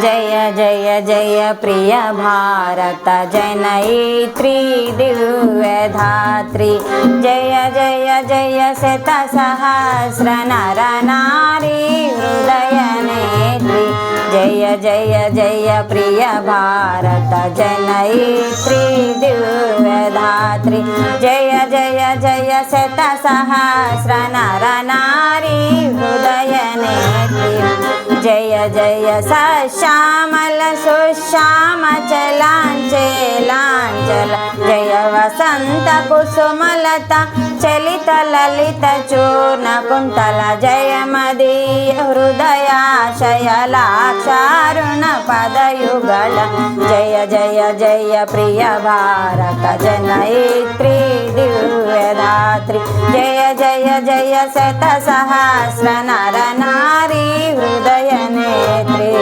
जय जय जय प्रिय भारत जनयित्री दिव्यधात्री जय जय जय शतसहस्र नर नारी हृदय नेत्री जय जय जय प्रिय भारत जनयित्री दिव्यधात्री जय जय जय शतसहस्र नर नारी हृदय नेत्री जय जय सश्यामल सुश्याम चलांचल जय वसंत कुसुमलता चलित ललित चूर्ण कुंतल जय मदीय हृदयाशय लाक्षारुण पदयुगल जय जय जय प्रिय भारत जनयित्री दिव्यधात्री जय जय जय शतसहस्र नर नारी हृदय नेत्री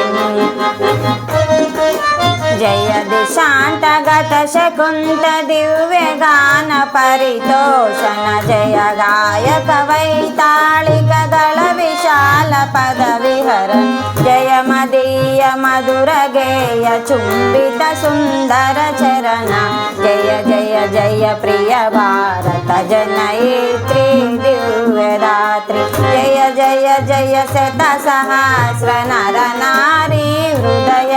जय दिशांतगत शकुंत दिव्य गान परितोषण जय गायक वैताళిక दल विशाल पद विहरण जय मदीय मधुर गेय चुंबित सुंदर चरण जय जय जय प्रिय भारत जनयित्री दिव्यधात्री जय जय जय शतसहस्र नर नारी हृदय